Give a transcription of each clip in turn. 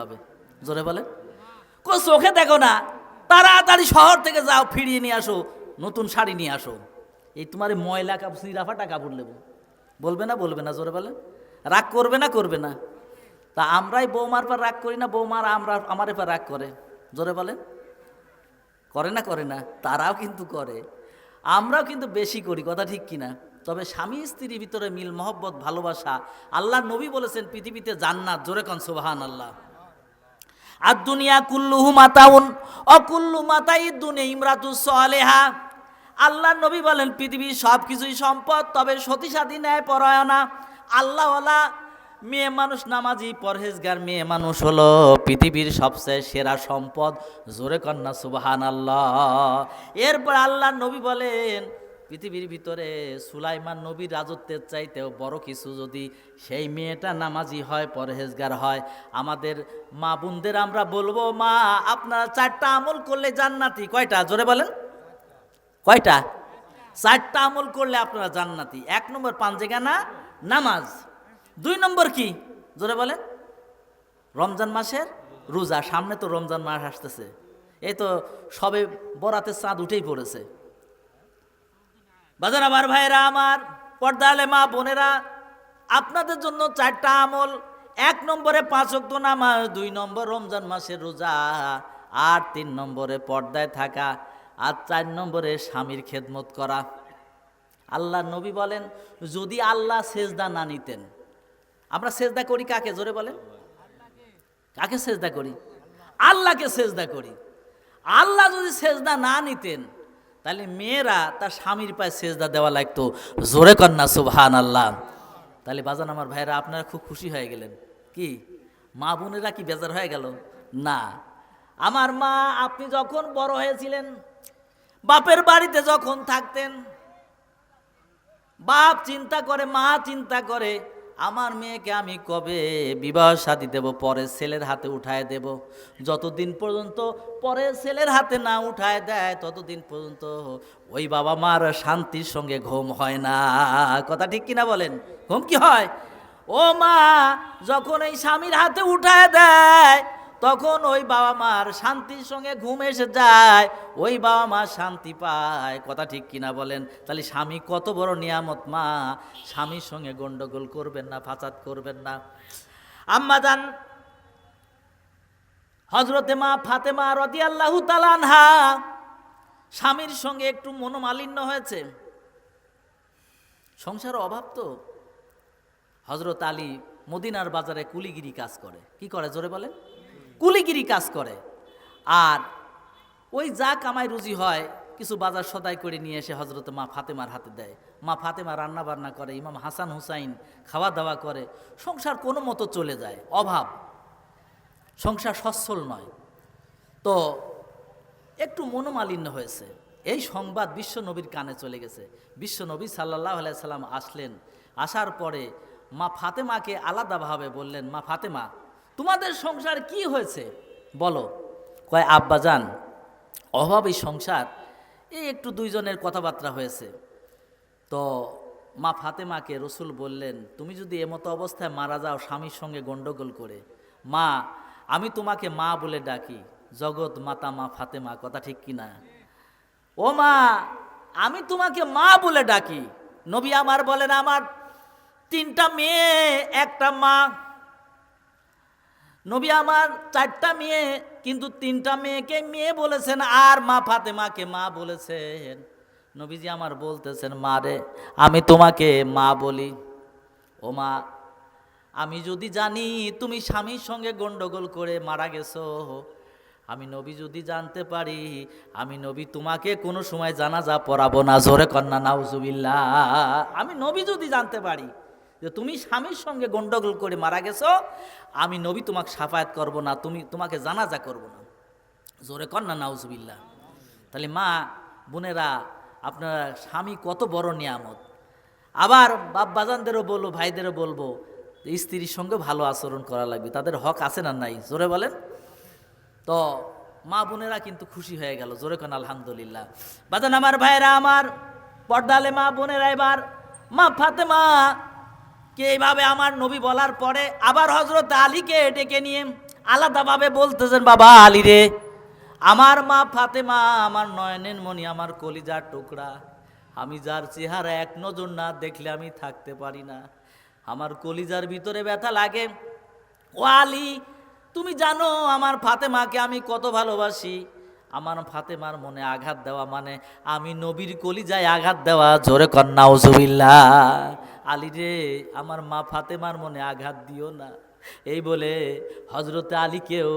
হবে, জোরে বলেন। চোখে দেখো না, তাড়াতাড়ি শহর থেকে যাও, ফিরিয়ে নিয়ে আসো, নতুন শাড়ি নিয়ে আসো। এই তোমার এই ময়লা কাপড়, সিরাফাটা কাপড় নেবো, বলবে না বলবে না? জোরে বলেন। রাগ করবে না করবে না? তা আমরাই বৌমার পর রাগ করি না, বৌমার আমার এবার রাগ করে? জোরে বলেন। করে না করে না? তারাও কিন্তু করে, আমরাও কিন্তু বেশি করি, কথা ঠিক কিনা? তবে স্বামী স্ত্রীর ভিতরে মিল মহব্বত ভালোবাসা, আল্লাহ নবী বলেছেন পৃথিবীতে জান্নাত, জোরে কন সুবহানাল্লাহ। আর দুনিয়া কুল্লুহু মাতাউন অকুল্লু মাতাই দুনিয়া ইমরাতু সালেহা। আল্লাহ নবী বলেন পৃথিবীর সব কিছুই সম্পদ, তবে সতী সাথী ন্যায় পরায়ণা আল্লাহওয়ালা মেয়ে মানুষ, নামাজি পরহেজগার মেয়ে মানুষ হলো পৃথিবীর সবচেয়ে সেরা সম্পদ, জোরে কন্যা সুবহানাল্লাহ। এরপর আল্লাহ নবী বলেন পৃথিবীর ভিতরে সুলাইমান নবীর রাজত্বের চাইতেও বড় কিছু যদি সেই মেয়েটা নামাজি হয়, পরহেজগার হয়। আমাদের মা বোনদের আমরা বলবো, মা আপনারা 4টা আমল করলে জান্নাতি। কয়টা? জোরে বলেন। কয়টা? 4টা আমল করলে আপনারা জান্নাতি। 1 নম্বর পাঞ্জেগানা নামাজ। 2 নম্বর কি? জোরে বলেন। রমজান মাসের রোজা। সামনে তো রমজান মাস আসতেছে, এই তো সবে বরাতের চাঁদ উঠেই পড়েছে। বাজার আবার ভাইরা আমার, পর্দা আলে মা বোনেরা, আপনাদের জন্য 4টা আমল। 1 নম্বরে 5 ওয়াক্ত নামাজ, 2 নম্বর রমজান মাসের রোজা, আর 3 নম্বরে পর্দায় থাকা, আর 4 নম্বরে স্বামীর খেদমত করা। আল্লাহ নবী বলেন যদি আল্লাহ সেজদা না নিতেন, আমরা সেজদা করি কাকে? জোরে বলেন। কাকে সেজদা করি? আল্লাহকে সেজদা করি। আল্লাহ যদি সেজদা না নিতেন তাহলে মেয়েরা তার স্বামীর পায়ে সেজদা দেওয়া লাগতো, জোরে কন্যা সুবহানাল্লাহ। তাহলে বাজান আমার ভাইরা, আপনারা খুব খুশি হয়ে গেলেন কি? মা বোনেরা কি বেজার হয়ে গেল? না। আমার মা, আপনি যখন বড় হয়েছিলেন, বাপের বাড়িতে যখন থাকতেন, বাপ চিন্তা করে, মা চিন্তা করে, আমার মেয়েকে আমি কবে বিবাহ শাদী দেব, পরের ছেলের হাতে উঠায় দেব। যতদিন পর্যন্ত পরের ছেলের হাতে না উঠায় দেয়, ততদিন পর্যন্ত ওই বাবা মার শান্তির সঙ্গে ঘুম হয় না। কথা ঠিক কিনা বলেন? ঘুম কি হয়? ও মা যখন এই স্বামীর হাতে উঠায় দেয়, তখন ওই বাবা মার শান্তির সঙ্গে ঘুম এসে যায়, ওই বাবা মা শান্তি পায়। কথা ঠিক কিনা বলেন? তাহলে স্বামী কত বড় নিয়ামত। মা, স্বামীর সঙ্গে গন্ডগোল করবেন না, ফাসাদ করবেন না। আম্মা জান হযরতে মা ফাতেমা রাদিয়াল্লাহু তাআলা আনহা, স্বামীর সঙ্গে একটু মনোমালিন্য হয়েছে, সংসারের অভাব তো। হযরত আলী মদিনার বাজারে কুলিগিরি কাজ করে। কি করে? জোরে বলেন। কুলিগিরি কাজ করে। আর ওই যা কামাই রুজি হয় কিছু বাজার সদাই করে নিয়ে এসে হযরত মা ফাতেমার হাতে দেয়। মা ফাতেমা রান্না বান্না করে, ইমাম হাসান হুসাইন খাওয়া দাওয়া করে, সংসার কোনো মতো চলে যায়। অভাব, সংসার সচ্ছল নয়। তো একটু মনোমালিন্য হয়েছে, এই সংবাদ বিশ্ব নবীর কানে চলে গেছে। বিশ্ব নবী সাল্লাল্লাহু আলাইহি সাল্লাম আসলেন। আসার পরে মা ফাতেমাকে আলাদাভাবে বললেন, মা ফাতেমা, তোমাদের সংসার কি হয়েছে বলো। কয়, আব্বাজান অভাবী সংসার, এই একটু দুইজনের কথাবার্তা হয়েছে। তো মা ফাতেমাকে রসুল বললেন, তুমি যদি এমতো অবস্থায় মারা যাও স্বামীর সঙ্গে গন্ডগোল করে, মা আমি তোমাকে মা বলে ডাকি, জগৎ মাতা মা ফাতেমা। কথা ঠিক কিনা? ও মা, আমি তোমাকে মা বলে ডাকি। নবী আমার বলেন, আমার 3টা মেয়ে, একটা মা। নবী আমার 4টা মেয়ে, কিন্তু 3টা মেয়েকে মেয়ে বলেছেন, আর মা ফাতেমাকে মা বলেছেন। নবীজি আমার বলতেছেন, মা রে, আমি তোমাকে মা বলি। ও মা, আমি যদি জানি তুমি স্বামীর সঙ্গে গন্ডগোল করে মারা গেছো, আমি নবী যদি জানতে পারি, আমি নবী তোমাকে কোনো সময় জানাজা পড়াবো না। জোরে কন্যা নাউজুবিল্লাহ। আমি নবী যদি জানতে পারি যে তুমি স্বামীর সঙ্গে গন্ডগোল করে মারা গেছো, আমি নবী তোমাকে সাফায়াত করব না, তোমাকে জানাজা করব না। জোরে কন্যা নাউজুবিল্লাহ। তাহলে মা বোনেরা, আপনারা, স্বামী কত বড় নিয়ামত। আবার বাপ বাজানদেরও বলবো, ভাইদেরও বলবো, স্ত্রীর সঙ্গে ভালো আচরণ করা লাগবে। তাদের হক আছে না নাই? জোরে বলেন। তো মা বোনেরা কিন্তু খুশি হয়ে গেল। জোরে কোন আলহামদুলিল্লাহ। বাজান আমার ভাইরা আমার, পর্দালে মা বোনেরা, এবার মা ফাতেমা কে এইভাবে আমার নবী বলার পরে আবার হযরত আলীকে ডেকে নিয়ে আলাদাভাবে বলতেছেন, বাবা আলী রে, আমার মা ফাতেমা আমার নয়নের মণি, আমার কলিজার টুকরা, আমি যার চেহারা এক নজর না দেখলে আমি থাকতে পারি না, আমার কলিজার ভিতরে ব্যথা লাগে। ও আলী, তুমি জানো আমার ফাতেমাকে আমি কত ভালোবাসি। আমার ফাতেমার মনে আঘাত দেওয়া মানে আমি নবীর কলিজায় আঘাত দেওয়া। জোরে কন্যা নাউজুবিল্লাহ। আলী রে, আমার মা ফাতেমার মনে আঘাত দিও না। এই বলে হজরতে আলীকেও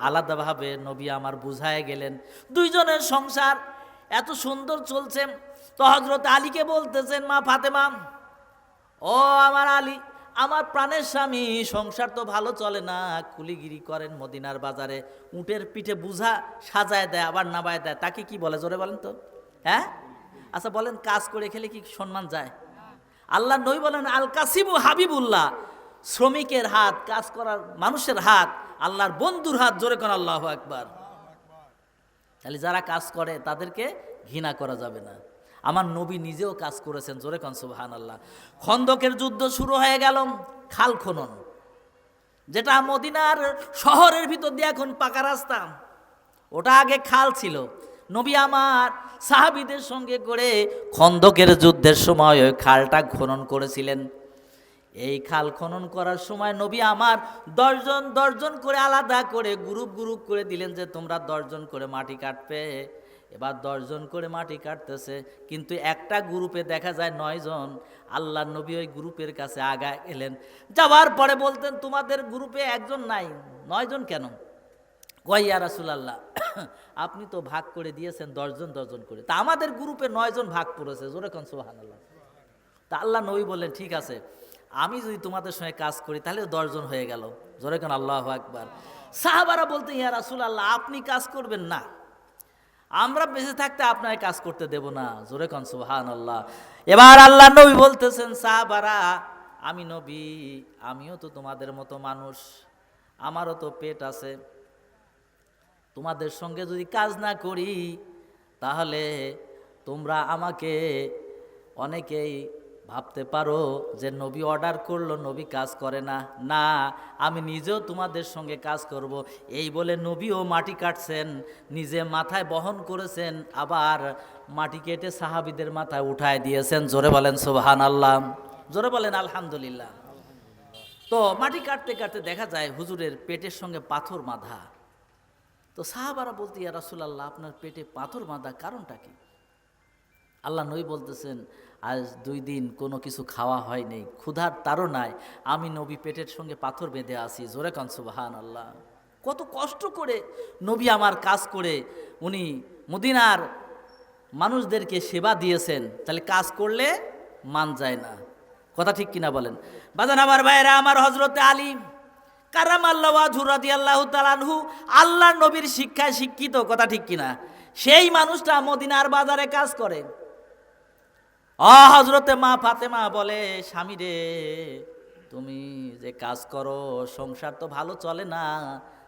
আলাদাভাবে নবী আমার বুঝায় গেলেন। দুইজনের সংসার এত সুন্দর চলছে। তো হজরতে আলীকে বলতেছেন, মা ফাতেমা, ও আমার আলী, আমার প্রাণের স্বামী, সংসার তো ভালো চলে না, কুলিগিরি করেন মদিনার বাজারে, উটের পিঠে বুঝা সাজায় দেয় আবার নামায় দেয়, তাকে কি বলে জোরে বলেন তো? হ্যাঁ, আচ্ছা বলেন, কাজ করে খেলে কি সম্মান যায়? আল্লাহ নবী বলেন, আল কাসিবু হাবিবুল্লাহ, শ্রমিকের হাত, কাজ করার মানুষের হাত আল্লাহর বন্ধুর হাত। জোরে কোন আল্লাহু আকবার। তাহলে যারা কাজ করে তাদেরকে ঘৃণা করা যাবে না। আমার নবী নিজেও কাজ করেছেন। জোরে কোন সুবহানাল্লাহ। খন্দকের যুদ্ধ শুরু হয়ে গেল। খাল খনন, যেটা মদিনার শহরের ভিতর দিয়ে এখন পাকা রাস্তা, ওটা আগে খাল ছিল। নবী আমার সাহাবীদের সঙ্গে করে খন্দকের যুদ্ধের সময় ওই খালটা খনন করেছিলেন। এই খাল খনন করার সময় নবী আমার 10 জন করে আলাদা করে গ্রুপ করে দিলেন যে তোমরা 10 জন করে মাটি কাটবে। এবার 10 জন করে মাটি কাটতেছে, কিন্তু একটা গ্রুপে দেখা যায় 9 জন। আল্লাহর নবী ওই গ্রুপের কাছে আগায় এলেন, যাওয়ার পরে বলতেন, তোমাদের গ্রুপে একজন নাই, 9 জন কেন? কয়, ইয়া রাসূলুল্লাহ, আপনি তো ভাগ করে দিয়েছেন 10 জন করে, তা আমাদের গ্রুপে 9 জন ভাগ পড়েছে। জোরে কোন সুবহানাল্লাহ। তা আল্লাহ নবী বললেন, ঠিক আছে, আমি যদি তোমাদের সঙ্গে কাজ করি তাহলে 10 জন হয়ে গেল। জোরে কোন আল্লাহু আকবার। সাহাবারা বলতেন, ইয়া রাসূলুল্লাহ, আপনি কাজ করবেন না, আমরা বেঁচে থাকতে আপনার কাজ করতে দেব না। জোরে কোন সুবহানাল্লাহ। এবার আল্লাহ নবী বলতেছেন, সাহাবারা, আমি নবী, আমিও তো তোমাদের মতো মানুষ, আমারও তো পেট আছে, তোমাদের সঙ্গে যদি কাজ না করি তাহলে তোমরা আমাকে অনেকেই ভাবতে পারো যে নবী অর্ডার করলো, নবী কাজ করে না। না, আমি নিজেও তোমাদের সঙ্গে কাজ করব। এই বলে নবীও মাটি কাটছেন, নিজে মাথায় বহন করেছেন, আবার মাটি কেটে সাহাবীদের মাথায় উঠায় দিয়েছেন। জোরে বলেন সুবহানাল্লাহ, জোরে বলেন আলহামদুলিল্লাহ। তো মাটি কাটতে কাটতে দেখা যায় হুজুরের পেটের সঙ্গে পাথর বাঁধা। তো সাহাবারা বলতে, ইয়া রাসূলুল্লাহ, আপনার পেটে পাথর বাঁধা কারণটা কি? আল্লাহ নবী বলতেছেন, আজ 2 দিন কোনো কিছু খাওয়া হয়নি, ক্ষুধার তাড়নায় আমি নবী পেটের সঙ্গে পাথর বেঁধে আসি। জোরে কান সুবহানাল্লাহ। কত কষ্ট করে নবী আমার কাজ করে উনি মদিনার মানুষদেরকে সেবা দিয়েছেন, তাহলে কাজ করলে মান যায় না। কথা ঠিক কিনা বলেন? বাজান আমার ভাইরা, আমার হযরতে আলী কারামাল্লাহু ওয়াজহু রাদিয়াল্লাহু তাআলা আনহু আল্লাহ নবীর শিক্ষায় শিক্ষিত। কথা ঠিক কিনা? সেই মানুষটা মদিনার বাজারে কাজ করে। হযরতে মা ফাতেমা বলে, স্বামী রে, তুমি যে কাজ করো, সংসার তো ভালো চলে না,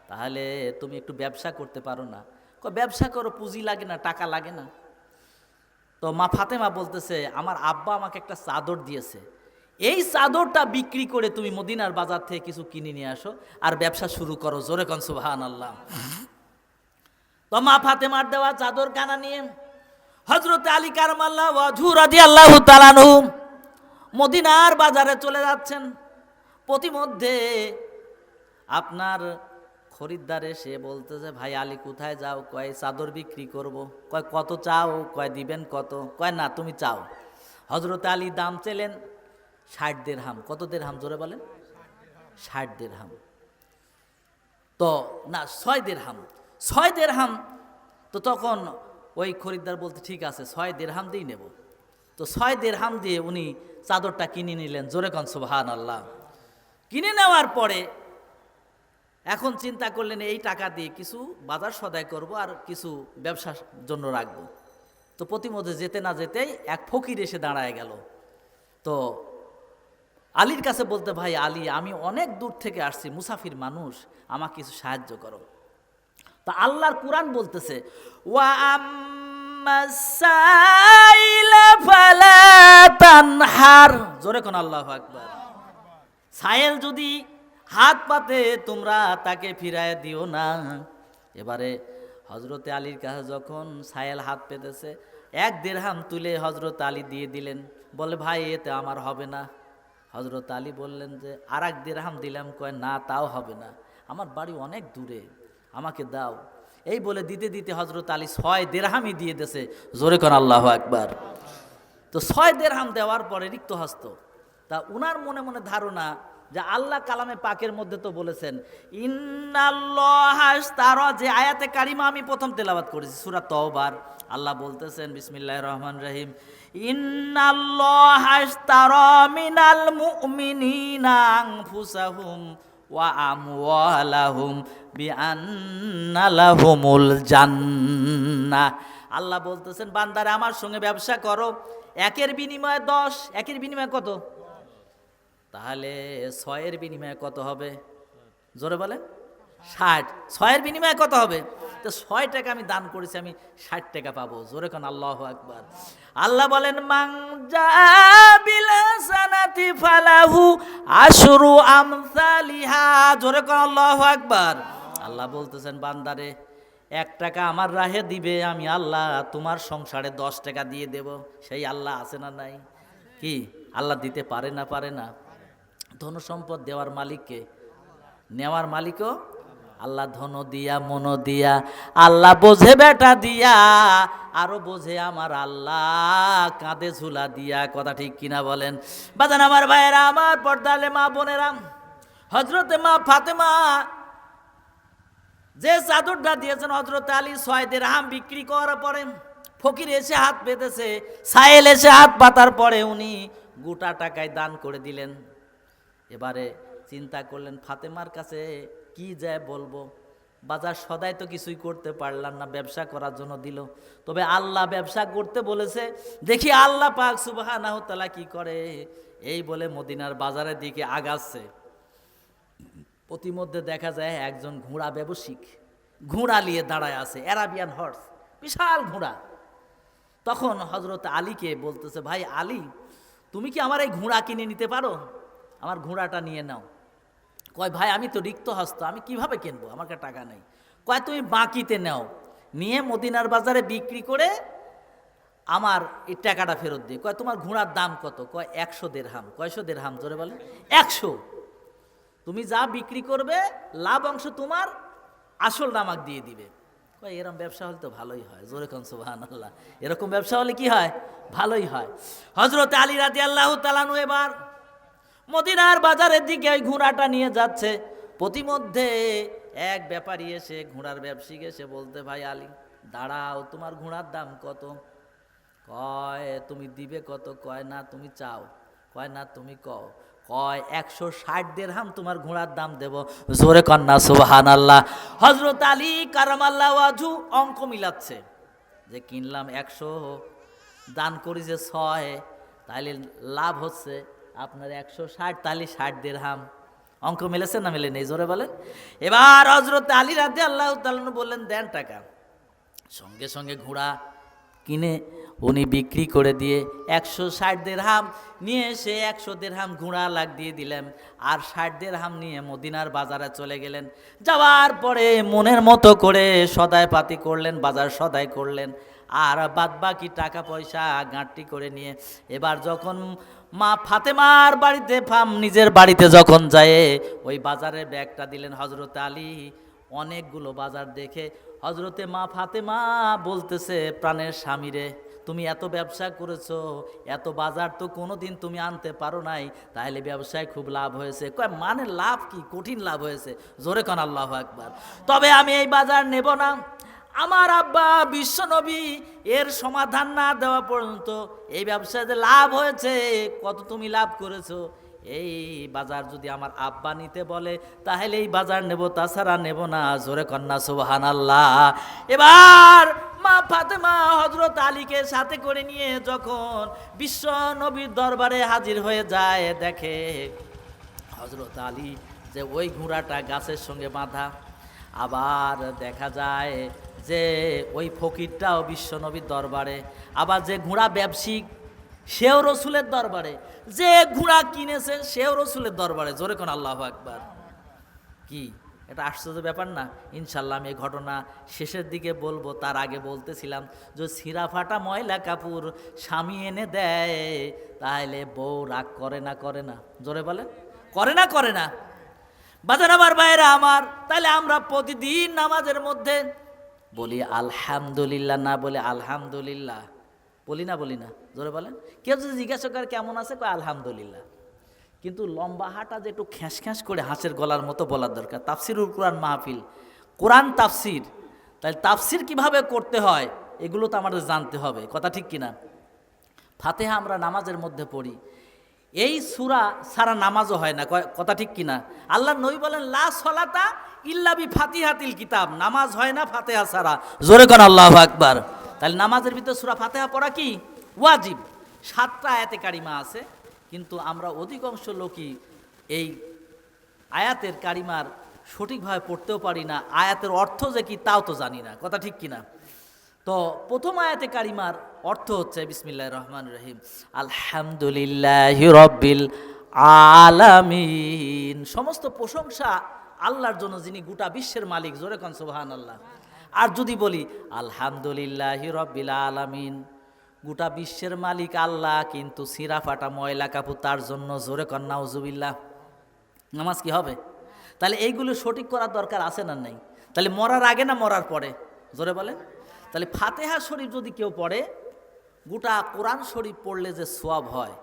তাহলে তুমি একটু ব্যবসা করতে পারো না? ব্যবসা করো, পুঁজি লাগে না, টাকা লাগে না। তো মা ফাতেমা বলতেছে, আমার আব্বা আমাকে একটা চাদর দিয়েছে, এই চাদরটা বিক্রি করে তুমি মদিনার বাজার থেকে কিছু কিনে নিয়ে আসো আর ব্যবসা শুরু করো। জোরে কোন সুবহানাল্লাহ। তো মা ফাতেমার দেওয়া চাদর কানা নিয়ে হযরতে আলী কারামাল্লাহু ওয়াজহু রাদিয়াল্লাহু তাআলা আনহু মদিনার বাজারে চলে যাচ্ছেন। প্রতিমধ্যে আপনার খরিদ্দার এসে বলতেছে, ভাই আলী কোথায় যাও? কয় চাদর বিক্রি করব। কয় কত চাও? কয় দিবেন কত? কয় না, তুমি চাও। হযরতে আলী দাম চাইলেন 60 দিরহাম। কত দিরহাম? জোরে বলেন। 60 দিরহাম। তো না, 6 দিরহাম। 6 দিরহাম। তো তখন ওই খরিদ্দার বলতে, ঠিক আছে, 6 দিরহাম দিয়েই নেব। তো 6 দিরহাম দিয়ে উনি চাদরটা কিনে নিলেন। জোরে কোন সুবহানাল্লাহ। কিনে নেওয়ার পরে এখন চিন্তা করলেন, এই টাকা দিয়ে কিছু বাজার সদাই করব আর কিছু ব্যবসার জন্য রাখবো। তো প্রতিমধ্যে যেতে না যেতেই এক ফকির এসে দাঁড়ায় গেল। তো আলীর কাছে বলতে, ভাই আলী, আমি অনেক দূর থেকে আসছি, মুসাফির মানুষ, আমাকে কিছু সাহায্য করো। তা আল্লাহর কুরআন বলতেছে, ওয়া আম্মাস সাইলা ফালা তানহার। জোরে কোন আল্লাহু আকবার। সায়েল যদি হাত পাতে তোমরা তাকে ফিরায় দিও না। এবারে হজরতে আলীর কাছে যখন সাহেল হাত পেতেছে, 1 দিরহাম তুলে হজরত আলী দিয়ে দিলেন। বলে ভাই এতে আমার হবে না। হজরত আলী বললেন যে আর 1 দিরহাম দিলাম। কয় না তাও হবে না, আমার বাড়ি অনেক দূরে, আমাকে দাও। এই বলে দিতে দিতে হজরত আলী 6 দিরহামই দিয়ে দিয়েছে। জোরে কর আল্লাহু আকবার। তো 6 দিরহাম দেওয়ার পরে রিক্ত হস্ত। তা উনার মনে মনে ধারণা যে আল্লাহ কালামে পাকের মধ্যে তো বলেছেন ইন্নাল্লাহা ইশতারা, যে আয়াতে কারিমা আমি প্রথম তেলাওয়াত করেছি সূরা তওবার, আল্লাহ বলতেছেন বিসমিল্লাহির রহমানির রহিম, ইন্নাল্লাহা ইশতারা মিনাল মুমিনিনা আনফুসাহুম ওয়া আমওয়ালাহুম বিআন্না লাহুমুল জান্নাহ। আল্লাহ বলতেছেন বান্দারে আমার সঙ্গে ব্যবসা করো, 1-এর বিনিময়ে 10, 1-এর বিনিময়ে কত? তাহলে 6-এর বিনিময়ে কত হবে? জোরে বলেন। 60। 6-এর বিনিময়ে কত হবে? তো 6 টাকা আমি দান করেছি, আমি 60 টাকা পাবো। জোরে কোন আল্লাহু আকবার। আল্লাহ বলেন মান জাবিল হাসানাতি ফালাহু আশরু আমসালিহা। জোরে কোন আল্লাহু আকবার। আল্লাহ বলতেছেন বান্দারে 1 টাকা আমার রাহে দিবে, আমি আল্লাহ তোমার সংসারে 10 টাকা দিয়ে দেব। সেই আল্লাহ আছে না নাই? কি আল্লাহ দিতে পারে না? পারে না? ধন সম্পদ দেওয়ার মালিককে, নেওয়ার মালিকও আল্লাহ। ধন দিয়া মন দিয়া আল্লাহ বোঝে বেটা দিয়া, আরো বোঝে আমার আল্লাহ কাঁধে ঝুলা দিয়া। কথা ঠিক কিনা বলেন? বাজান আমার ভাইয়েরা, আমার পর্দালে মা বোনেরা, হজরতে মা ফাতেমা যে চাদরটা দিয়েছেন হজরত আলী 6 দিরহাম বিক্রি করার পরে ফকির এসে হাত পেতেছে, সাহেল এসে হাত পাতার পরে উনি গোটা টাকায় দান করে দিলেন। এবারে চিন্তা করলেন ফাতেমার কাছে কি যায় বলবো, বাজার সদাই তো কিছুই করতে পারলাম না, ব্যবসা করার জন্য দিল, তবে আল্লাহ ব্যবসা করতে বলেছে, দেখি আল্লাহ পাক সুবহানাহু ওয়া তাআলা কি করে। এই বলে মদিনার বাজারের দিকে আগাচ্ছে। প্রতিমধ্যে দেখা যায় একজন ঘোড়া ব্যবসায়িক ঘোড়া নিয়ে দাঁড়ায় আছে, অ্যারাবিয়ান হর্স, বিশাল ঘোড়া। তখন হজরত আলীকে বলতেছে, ভাই আলী, তুমি কি আমার এই ঘোড়া কিনে নিতে পারো? আমার ঘোড়াটা নিয়ে নাও। কয় ভাই আমি তো রিক্ত হস্ত, আমি কিভাবে কিনবো, আমার কাছে টাকা নেই। কয় তুমি বাকিতে নাও, নিয়ে মদিনার বাজারে বিক্রি করে আমার এই টাকাটা ফেরত দিয়ে। কয় তোমার ঘোড়ার দাম কত? কয় 100 দিরহাম। কয়শো দিরহাম? জোরে বলে 100। তুমি যা বিক্রি করবে লাভ অংশ তোমার, আসল আমাকে দিয়ে দিবে। কয় এরকম ব্যবসা হলে তো ভালোই হয়। জোরে কোন সুবহানাল্লাহ। এরকম ব্যবসা হলে কি হয়? ভালোই হয়। হযরত আলী রাদিয়াল্লাহু তাআলা আনহু এবার মদিনার বাজারের দিকে ওই ঘোড়াটা নিয়ে যাচ্ছে। প্রতিমধ্যে এক ব্যাপারী এসে, ঘোড়ার ব্যবসায়ী এসে বলতে, ভাই আলী দাঁড়াও, তোমার ঘোড়ার দাম কত? কয় তুমি দিবে কত? কয় না তুমি চাও। কয় না তুমি কও। কয় 160 দিরহাম তোমার ঘোড়ার দাম দেব। জোরে কন্যা সুবহানাল্লাহ। হযরত আলী কারামাল্লাহু ওয়াজহু অঙ্ক মিলাচ্ছে যে কিনলাম 100, দান করি যে 6, তাহলে লাভ হচ্ছে আপনার 160, তাহলে 60 দিরহাম। অঙ্ক মিলেছে না মিলে নেই? জোরে বলেন। এবার হযরত আলী রাদিয়াল্লাহু তাআলা বললেন দেন টাকা। সঙ্গে সঙ্গে ঘোড়া কিনে উনি বিক্রি করে দিয়ে 160 দিরহাম নিয়ে এসে 100 দিরহাম ঘোড়া লাগ দিয়ে দিলেন, আর 60 দিরহাম নিয়ে মদিনার বাজারে চলে গেলেন। যাওয়ার পরে মনের মতো করে সদাই পাতি করলেন, বাজার সদাই করলেন, আর বাদ বাকি টাকা পয়সা গাঁটটি করে নিয়ে এবার যখন মা ফাতেমার বাড়িতে নিজের বাড়িতে যখন যায়, ওই বাজারে ব্যাগটা দিলেন হযরত আলী। অনেকগুলো বাজার দেখে হযরতে মা ফাতেমা বলতেছে, প্রাণের স্বামীরে তুমি এত ব্যবসা করেছো, এত বাজার তো কোনোদিন তুমি আনতে পারো নাই, তাহলে ব্যবসায় খুব লাভ হয়েছে। কয় মানে লাভ কি? কঠিন লাভ হয়েছে। জোরে কোন আল্লাহু আকবার। তবে আমি এই বাজার নেব না। আমার আব্বা বিশ্বনবী এর সমাধান না দেওয়া পর্যন্ত এই ব্যবসায় যে লাভ হয়েছে, কত তুমি লাভ করেছো, এই বাজার যদি আমার আব্বা নিতে বলে তাহলে এই বাজার নেব, তাছাড়া নেব না। জোরে কন্যা সুবহানাল্লাহ। এবার মা ফাতেমা হযরত আলীকে সাথে করে নিয়ে যখন বিশ্ব নবীর দরবারে হাজির হয়ে যায়, দেখে হযরত আলী যে ওই ঘোড়াটা গাছের সঙ্গে বাঁধা। আবার দেখা যায় যে ওই ফকিরটাও বিশ্ব নবীর দরবারে, আবার যে ঘোড়া ব্যবসায়িক সেও রসুলের দরবারে, যে ঘোড়া কিনেছে সেও রসুলের দরবারে। জোরে কোন আল্লাহু আকবার। কি এটা আশ্চর্য ব্যাপার না? ইনশাল্লাহ আমি এই ঘটনা শেষের দিকে বলবো। তার আগে বলতেছিলাম যে ছিঁড়া ফাটা ময়লা কাপড় স্বামী এনে দেয় তাহলে বউ রাগ করে না? করে না? জোরে বলেন, করে না? করে না? বাজার আমার ভাইরা আমার, তাহলে আমরা প্রতিদিন নামাজের মধ্যে বলি আলহামদুলিল্লাহ, না বলে আলহামদুলিল্লাহ বলি না? বলি না? জোরে বলেন। কেউ যদি জিজ্ঞাসা করে কেমন আছে, কয় আলহামদুলিল্লাহ। কিন্তু লম্বা হাঁটা যে একটু খ্যাঁস খ্যাঁস করে হাঁসের গলার মতো বলার দরকার। তাফসিরুল কোরআন মাহফিল, কোরআন তাফসির, তাহলে তাফসির কিভাবে করতে হয় এগুলো তো আমাদের জানতে হবে, কথা ঠিক কিনা? ফাতিহা আমরা নামাজের মধ্যে পড়ি, এই সূরা সারা নামাজও হয় না, কথা ঠিক কিনা? আল্লাহর নবী বলেন লা সলাতা ইল্লা বি ফাতিহাতিল কিতাব, নামাজ হয় না ফাতিহা ছাড়া। জোরে কোন আল্লাহু আকবার। তাহলে নামাজের ভিতরে সূরা ফাতিহা পড়া কি ওয়াজিব। 7টা আয়াতে কারিমা আছে, কিন্তু আমরা অধিকাংশ লোকই এই আয়াতের কারিমার সঠিকভাবে পড়তেও পারি না, আয়াতের অর্থ যে কি তাও তো জানি না, কথা ঠিক কিনা? তো প্রথম আয়াতে কারিমার অর্থ হচ্ছে বিসমিল্লাহির রহমানির রহিম, আলহামদুলিল্লাহি রাব্বিল আলামিন। সমস্ত প্রশংসা আল্লাহর জন্য, যিনি গোটা বিশ্বের মালিক। জোরে কোন সুবহানাল্লাহ। আর যদি বলি আলহামদুলিল্লাহি রাব্বিল আলামিন, গোটা বিশ্বের মালিক আল্লাহ, কিন্তু ছিঁড়া ফাটা ময়লা কাপড় তার জন্য। জোরে কোন নাউজুবিল্লাহ। নামাজ কি হবে? তাহলে এইগুলো সঠিক করার দরকার আছে না নাই? তাহলে মরার আগে না মরার পরে? জোরে বলে। তাহলে ফাতিহা শরীফ যদি কেউ পড়ে, গোটা কোরআন শরীফ পড়লে যে সোয়াব হয়,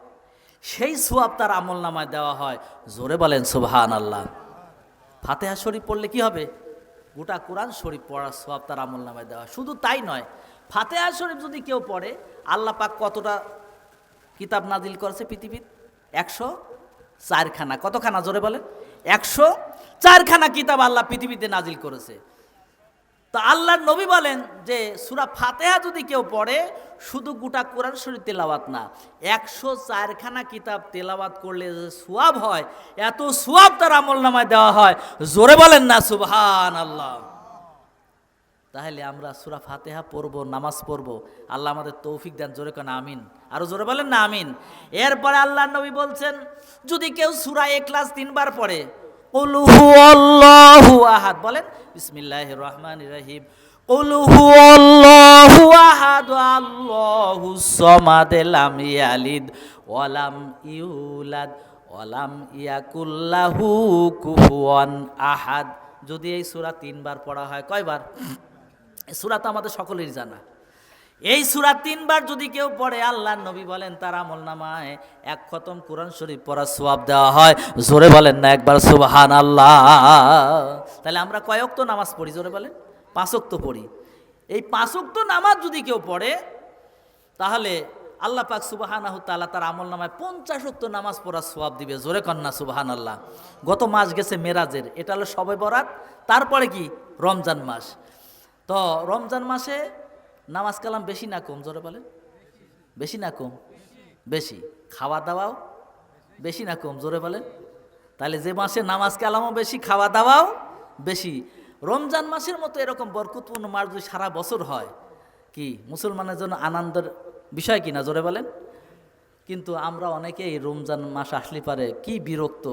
সেই সোয়াব তার আমল নামায় দেওয়া হয়। জোরে বলেন সুবহানাল্লাহ। ফাতিহা শরীফ পড়লে কি হবে? গোটা কোরআন শরীফ পড়ার সোয়াব তার আমল নামায় দেওয়া। শুধু তাই নয়, ফাতিহা শরীফ যদি কেউ পড়ে, আল্লাহ পাক কতটা কিতাব নাজিল করেছে পৃথিবীর? 104খানা। কতখানা? জোরে বলেন। 104খানা কিতাব আল্লাহ পৃথিবীতে নাজিল করেছে। তো আল্লাহর নবী বলেন যে সূরা ফাতিহা যদি কেউ পড়ে, শুধু গোটা কোরআন শরীফ তেলাওয়াত না, 104খানা কিতাব তেলাওয়াত করলে যে সোয়াব হয়, এত সোয়াব তার আমল নামায় দেওয়া হয়। জোরে বলেন না সুবহানাল্লাহ। তাহলে আমরা সূরা ফাতিহা পড়বো, নামাজ পড়বো, আল্লাহ আমাদের তৌফিক দেন। জোরে কেন আমিন। আরো জোরে বলেন না আমিন। এরপরে আল্লাহর নবী বলছেন, যদি কেউ সূরা ইখলাস 3বার পড়ে, কুল হুয়াল্লাহু আহাদ, বলেন বিসমিল্লাহির রহমানির রহিম, কুল হুয়াল্লাহু আহাদ আল্লাহুস সামাদ লাম ইয়ালিদ ওয়া লাম ইউলাদ ওয়া লাম ইয়াকুল লাহু কুফুয়ান আহাদ। যদি এই সূরা 3বার পড়া হয়, কয়বার? এই সূরা তো আমাদের সকলেরই জানা। এই সূরা 3বার যদি কেউ পড়ে, আল্লাহর নবী বলেন তার আমলনামায় 1 খতম কোরআন শরীফ পড়ার সওয়াব দেওয়া হয়। জোরে বলেন না একবার সুবহানাল্লাহ। তাহলে আমরা কয় ওয়াক্ত নামাজ পড়ি? জোরে বলেন। 5 ওয়াক্ত পড়ি। এই 5 ওয়াক্ত নামাজ যদি কেউ পড়ে, তাহলে আল্লাহ পাক সুবহানাহু তাআলা তার আমলনামায় 50 ওয়াক্ত নামাজ পড়ার সওয়াব দিবে। জোরে কন্না সুবহানাল্লাহ। গত মাস গেছে মেরাজের, এটা হলো শবে বরাত, তারপরে কি রমজান মাস। তো রমজান মাসে নামাজ কালাম বেশি না কম? জোরে বলেন। বেশি না কম? বেশি। খাওয়া দাওয়াও বেশি না কম? জোরে বলেন। তাহলে যে মাসে নামাজ কালামও বেশি, খাওয়া দাওয়াও বেশি, রমজান মাসের মতো এরকম বরকতপূর্ণ মাস যদি সারা বছর হয়, কি মুসলমানের জন্য আনন্দের বিষয় কিনা? জোরে বলেন। কিন্তু আমরা অনেকেই রমজান মাস আসলে পারে কি বিরক্ত।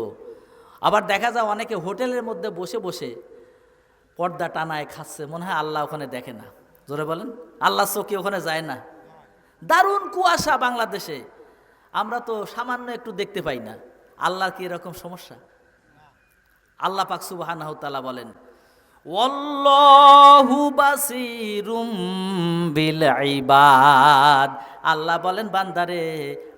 আবার দেখা যায় অনেকে হোটেলের মধ্যে বসে বসে পর্দা টানায় খাচ্ছে, মনে হয় আল্লাহ ওখানে দেখে না। জোরে বলেন। আল্লাহ চোখে ওখানে যায় না। দারুণ কুয়াশা বাংলাদেশে, আমরা তো সামান্য একটু দেখতে পাই না। আল্লাহর কি এরকম সমস্যা? আল্লাহ পাক সুবহানাহু তাআলা বলেন, ওয়াল্লাহু বাসীরুম বিল ইবাদ। আল্লাহ বলেন বান্দারে,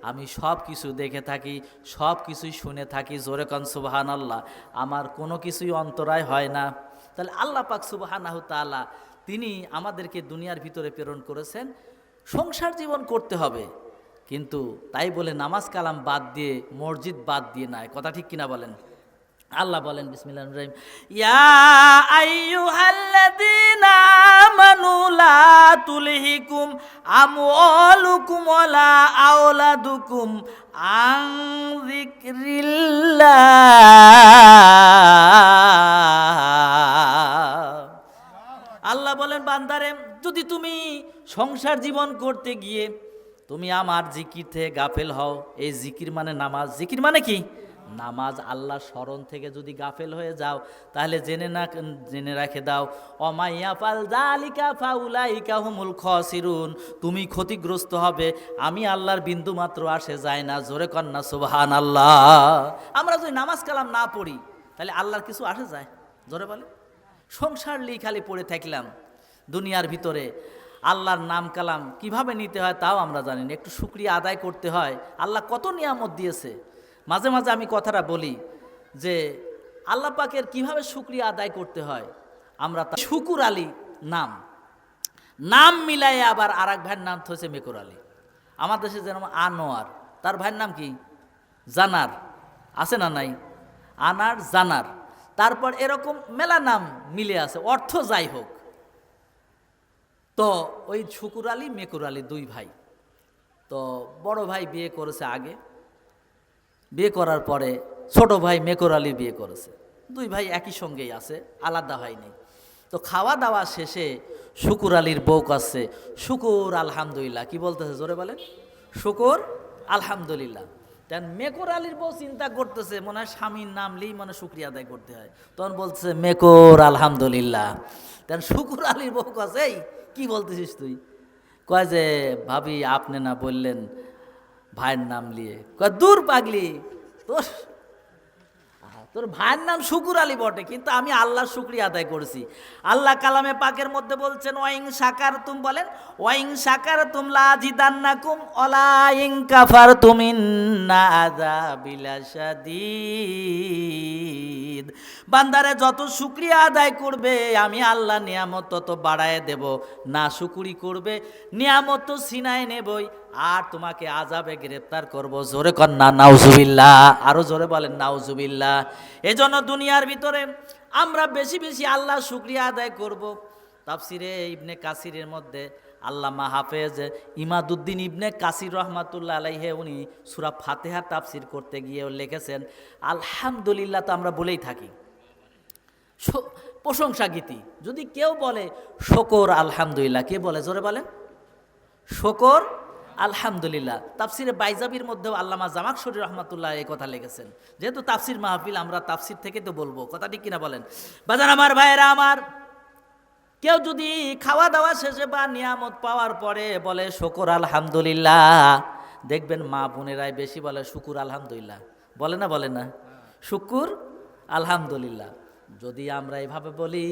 আমি সব কিছু দেখে থাকি, সব কিছুই শুনে থাকি। জোরে কোন সুবহানাল্লাহ। আমার কোনো কিছুই অন্তরায় হয় না। তাহলে আল্লাহ পাক সুবহানাহু তাআলা তিনি আমাদেরকে দুনিয়ার ভিতরে প্রেরণ করেছেন, সংসার জীবন করতে হবে, কিন্তু তাই বলে নামাজ কালাম বাদ দিয়ে, মসজিদ বাদ দিয়ে নয়। কথা ঠিক কিনা বলেন? আল্লাহ বলেন বিসমিল্লাহির রহমানির রহিম, ইয়া আইয়ুহাল্লাযীনা আমানু লা তুলহিকুম আমওয়ালুকুম ওয়ালা আওলাদুকুম আন যিকরিল্লাহ। আল্লাহ বলেন বান্দারে, যদি তুমি সংসার জীবন করতে গিয়ে তুমি আমার জিকির থেকে গাফেল হও, এই জিকির মানে নামাজ, জিকির মানে কি? নামাজ আল্লাহ স্মরণ থেকে যদি গাফেল হয়ে যাও তাহলে জেনে রাখে দাও, অমাইয়া ফাল যালিকা ফাউলাইকা হুমুল খাসিরুন, তুমি ক্ষতিগ্রস্ত হবে। আমি আল্লাহর বিন্দু মাত্র আসে যায় না। জোরে কন্না সুবহানাল্লাহ। আমরা যদি নামাজ কালাম না পড়ি তাহলে আল্লাহর কিছু আসে যায়? জোরে বলে। সংসার লিয়ে খালি পড়ে থাকলাম দুনিয়ার ভিতরে, আল্লাহর নাম কালাম কিভাবে নিতে হয় তাও আমরা জানি না। একটু শুকরিয়া আদায় করতে হয়। আল্লাহ কত নিয়ামত দিয়েছে। মাঝে মাঝে আমি কথাটা বলি যে আল্লাহ পাকের কিভাবে শুকরিয়া আদায় করতে হয়। আমরা শুকুর আলী নাম মিলাইয়া আবার আর এক ভাইয়ের নাম হয়েছে মেকর আলী। আমার দেশে যেরকম আনোয়ার, তার ভাইয়ের নাম কি? জানার। আছে না নাই? আনার, জানার। তারপর এরকম মেলা নাম মিলে আছে, অর্থ যাই হোক। তো ওই শুকুর আলী মেকুর আলী দুই ভাই। তো বড় ভাই বিয়ে করেছে আগে, বিয়ে করার পরে ছোট ভাই মেকুর আলী বিয়ে করেছে। দুই ভাই একই সঙ্গেই আছে, আলাদা হয়নি। তো খাওয়া দাওয়া শেষে শুকুর আলীর বউ কাছে শুকুর আলহামদুলিল্লাহ, কি বলতেছে জোরে বলেন? শুকুর আলহামদুলিল্লাহ। তেন মেকুর আলীর বউ চিন্তা করতেছে মনে হয় স্বামীর নাম লিই মনে শুক্রিয়া আদায় করতে হয়, তখন বলছে মেকুর আলহামদুলিল্লাহ। তেন শুকুর আলীর বউ কাছে এই কি বলতেছিস তুই? কয় যে ভাবি আপনি না বললেন ভাইয়ের নাম লিয়ে। কয় দূর পাগলি, তোর ভাইয়ের নাম শুকুর আলী বটে, কিন্তু আমি আল্লাহর শুকরিয়া আদায় করেছি। আল্লাহ কালামে পাকের মধ্যে বলছেন ওয়াইং শাকারতুম, বলেন ওয়াইং শাকারতুম লাযিদান্নাকুম ওয়ালাইং কাফারতুম ইন্না আযাবি লাশাদীদ। বান্দারে যত শুকরিয়া আদায় করবে আমি আল্লাহ নিয়ামত তত বাড়ায় দেব, না শুকরি করবে নিয়ামত তো ছিনায় নেবই, আর তোমাকে আযাবে গ্রেফতার করব। জোরে কন্না নাউজুবিল্লাহ, আরো জোরে বলেন নাউজুবিল্লাহ। এজন্য দুনিয়ার ভিতরে আমরা বেশি বেশি আল্লাহ শুকরিয়া আদায় করব। তাফসিরে ইবনে কাসিরের মধ্যে আল্লামা হাফেজ ইমাদুদ্দিন ইবনে কাসির রহমাতুল্লাহ আলাইহি উনি সূরা ফাতিহা তাফসির করতে গিয়ে লিখেছেন আলহামদুলিল্লাহ। তো আমরা বলেই থাকি প্রশংসা গীতি। যদি কেউ বলে শুকর আলহামদুলিল্লাহ, কে বলে জোরে বলেন? শুকর আলহামদুলিল্লাহ। তাফসিরে বাইজাবির মধ্যেও আল্লামা জামাখশরী রহমাতুল্লাহ এই কথা লিখেছেন। যেহেতু তাফসির মাহফিল, আমরা তাফসির থেকে তো বলবো, কথা ঠিক কিনা বলেন? বাজান আমার ভাইয়েরা আমার, কেউ যদি খাওয়া দাওয়া শেষে বা নিয়ামত পাওয়ার পরে বলে শুকর আলহামদুলিল্লাহ, দেখবেন মা বোনেরাই বেশি বলে শুকুর আলহামদুলিল্লাহ, বলে না? বলে না? শুকুর আলহামদুলিল্লাহ। যদি আমরা এভাবে বলি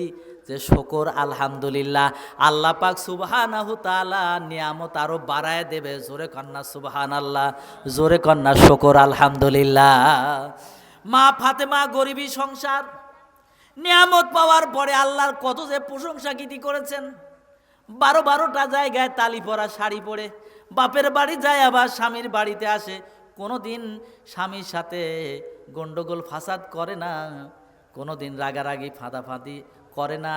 যে শুকর আলহামদুলিল্লাহ, আল্লাহ পাক সুবহানাহু তাআলা নিয়ামত আরো বাড়ায় দেবে। জোরে কন্না সুবহানাল্লাহ, জোরে কন্না শুকর আলহামদুলিল্লাহ। মা ফাতেমা গরিবী সংসার, নিয়ামত পাওয়ার পরে আল্লাহর কত যে প্রশংসা গীতি করেছেন। 12টা জায়গায় তালি পরা শাড়ি পরে বাপের বাড়ি যায়, আবার স্বামীর বাড়িতে আসে। কোনোদিন স্বামীর সাথে গন্ডগোল ফাসাদ করে না, কোনোদিন রাগারাগি ফাঁদাফাঁদি করে না,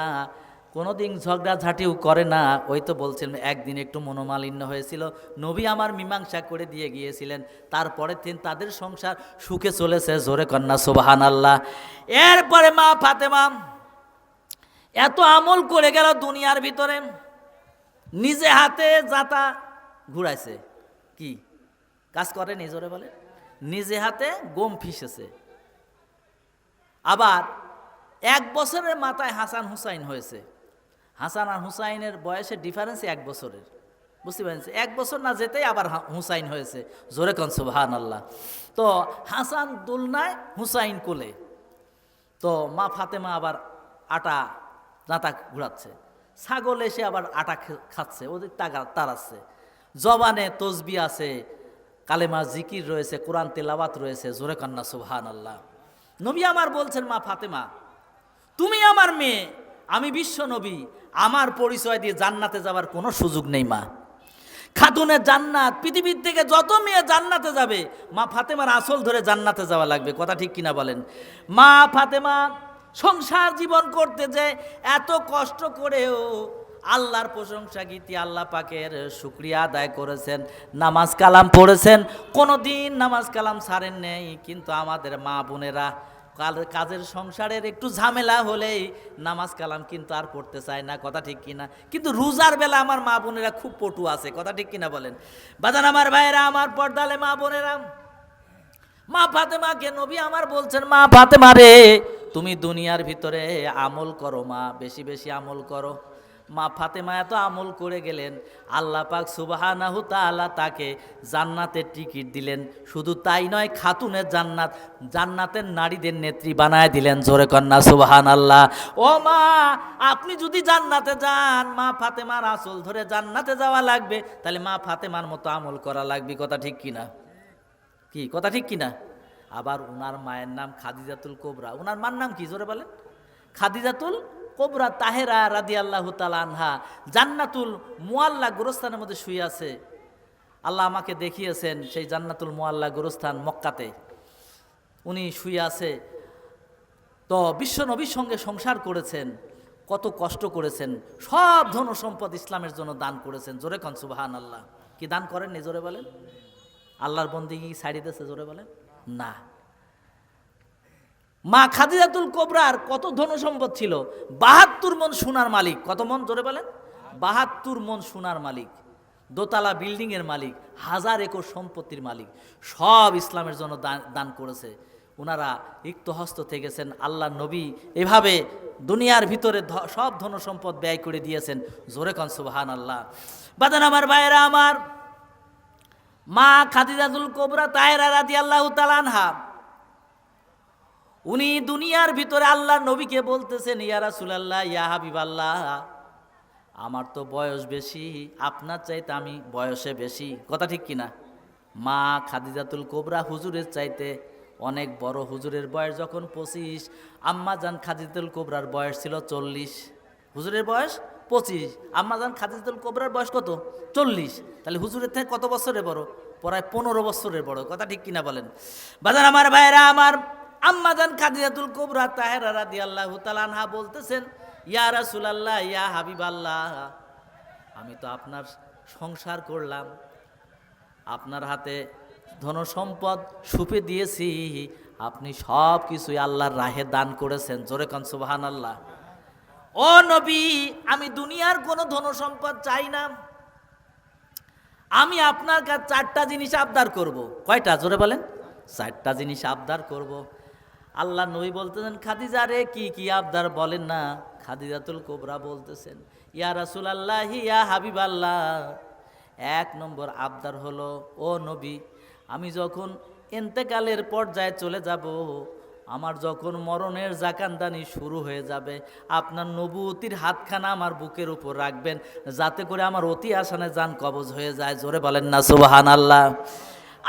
কোনোদিন ঝগড়াঝাটিও করে না। ওই তো বলছিলেন একদিন একটু মনোমালিন্য হয়েছিল, নবী আমার মীমাংসা করে দিয়ে গিয়েছিলেন, তারপরের দিন তাদের সংসার সুখে চলেছে। জোরে কন্না সুবহানাল্লাহ। এরপরে মা ফাতেমা এত আমল করে গেল দুনিয়ার ভিতরে, নিজে হাতে যাতা ঘুরাইছে। কি কাজ করেনি? জোরে বলে নিজে হাতে গম ফিসেছে। আবার 1 বছরের মাথায় হাসান হুসাইন হয়েছে। হাসান আর হুসাইনের বয়সের ডিফারেন্স 1 বছরের, বুঝতে পারছেন? 1 বছর না যেতেই আবার হুসাইন হয়েছে। জোরে কন সুবহানাল্লাহ। তো হাসান দুলনায়, হুসাইন কোলে। তো মা ফাতেমা আবার আটা দাঁতা ঘুরাচ্ছে, ছাগল এসে আবার আটা খাচ্ছে, ওদের তাড়াচ্ছে। জবানে তসবি আছে, কালেমা জিকির রয়েছে, কোরআন তেলাওয়াত রয়েছে। জোরে কন্না সুবহানাল্লাহ। নবী আমার বলছেন মা ফাতেমা তুমি আমার মেয়ে, আমি বিশ্ব নবী, আমার পরিচয় দিয়ে জান্নাতে যাবার কোনো সুযোগ নেই। মা খাতুনে জান্নাত, পৃথিবীর থেকে যত মেয়ে জান্নাতে যাবে মা ফাতেমার আসল ধরে জান্নাতে যাওয়া লাগবে। কথা ঠিক কিনা বলেন? মা ফাতেমা সংসার জীবন করতে যে এত কষ্ট করেও আল্লাহর প্রশংসা গীতি, আল্লাহ পাকের শুকরিয়া আদায় করেছেন, নামাজ কালাম পড়েছেন, কোনো দিন নামাজ কালাম ছাড়েন নেই। কিন্তু আমাদের মা বোনেরা কাজের সংসারের একটু ঝামেলা হলেই নামাজ কালাম কিন্তু আর পড়তে চায় না। কথা ঠিক কিনা? কিন্তু রোজার বেলা আমার মা বোনেরা খুব পটু আছে। কথা ঠিক কিনা বলেন? বাজান আমার ভাইয়েরা আমার, পর্দালে মা বোনেরা, মা ফাতেমাকে নবী আমার বলছেন, মা ফাতেমা রে, তুমি দুনিয়ার ভিতরে আমল করো মা, বেশি বেশি আমল করো। মা ফাতেমা এত আমল করে গেলেন, আল্লাহ পাক সুবহানাহু তাআলা তাকে জান্নাতের টিকিট দিলেন। শুধু তাই নয়, খাতুনের জান্নাত, জান্নাতের নারীদের নেত্রী বানায় দিলেন। জোরে কন্যা সুবহানাল্লাহ। ও মা, আপনি যদি জান্নাতে যান, মা ফাতেমার আঁচল ধরে জান্নাতে যাওয়া লাগবে, তাহলে মা ফাতেমার মতো আমল করা লাগবে। কথা ঠিক কিনা? কি কথা ঠিক কিনা? আবার ওনার মায়ের নাম খাদিজাতুল কোবরা। ওনার মার নাম কি জোরে বলেন? খাদিজাতুল কোবরা তাহেরা রাদিয়াল্লাহু তাআলা আনহা জান্নাতুল মুআল্লা গোরস্থানের মধ্যে শুয়ে আছে। আল্লাহ আমাকে দেখিয়েছেন সেই জান্নাতুল মুআল্লা গোরস্থান মক্কাতে, উনি শুয়ে আছে। তো বিশ্ব নবীর সঙ্গে সংসার করেছেন, কত কষ্ট করেছেন, সব ধন সম্পদ ইসলামের জন্য দান করেছেন। জোরে কন সুবহানাল্লাহ। কি দান করেন জোরে বলেন? আল্লাহর বন্দেগী ছাড়ি দিয়েছে জোরে বলেন না। মা খাদিজাতুল কোবরার কত ধন সম্পদ ছিল? ৭২ মণ সোনার মালিক। কত মণ জোরে বলেন? ৭২ মণ সোনার মালিক, দোতলা বিল্ডিং এর মালিক, ১০০০ একর সম্পত্তির মালিক। সব ইসলামের জন্য দান করেছে। ওনারা রিক্তহস্ত থেকেছেন। আল্লাহ নবী এভাবে দুনিয়ার ভিতরে সব ধন সম্পদ ব্যয় করে দিয়েছেন। জোরে কন সুবহানাল্লাহ। বাদান আমার ভাইয়েরা আমার, মা খাদিজাতুল কোবরা তাহেরা রাদিয়াল্লাহু তাআলা আনহা, উনি দুনিয়ার ভিতরে আল্লাহর নবীকে বলতেছেন, ইয়া রাসূলুল্লাহ, ইয়া হাবিবাল্লাহ, আমার তো বয়স বেশি, আপনার চাইতে আমি বয়সে বেশি। কথা ঠিক কিনা? মা খাদিজাতুল কোবরা হুজুরের চাইতে অনেক বড়। হুজুরের বয়স যখন 25, আম্মা জান খাদিজাতুল কোবরার বয়স ছিল 40। হুজুরের বয়স 25, আম্মা জান খাদিজাতুল কোবরার বয়স কত? 40। তাহলে হুজুরের থেকে কত বছরের বড়? প্রায় 15 বছরের বড়। কথা ঠিক কিনা বলেন? বাজার আমার ভাইরা আমার, আম্মা জান খাদিজাতুল কোবরা তাহেরা রাদিয়াল্লাহু তাআলা আনহা বলতেছেন, ইয়া রাসূলুল্লাহ, ইয়া হাবিবাল্লাহ, আমি তো আপনার সংসার করলাম, আপনার হাতে ধন সম্পদ সুপে দিয়েছি, আপনি সব কিছুই আল্লাহর রাহে দান করেছেন। জোরে কান সুবহানাল্লাহ। ও নবী, আমি দুনিয়ার কোনো ধন সম্পদ চাই না, আমি আপনার কাছে 4টা জিনিস আবদার করব। কয়টা জোরে বলেন? 4টা জিনিস আবদার করব। আল্লাহ নবী বলতেছেন, খাদিজা রে, কি কি আবদার বলেন না? খাদিজাতুল কোবরা বলতেছেন, ইয়া রাসূলুল্লাহ, ইয়া হাবিবাল্লাহ, 1 নম্বর আবদার হলো, ও নবী, আমি যখন ইন্তেকালের পর্যায়ে চলে যাব, আমার যখন মরণের জাকানদানি শুরু হয়ে যাবে, আপনার নবুয়তির হাতখানা আমার বুকের উপর রাখবেন, যাতে করে আমার অতি আসানে জান কবজ হয়ে যায়। জোরে বলেন না সুবহানাল্লাহ।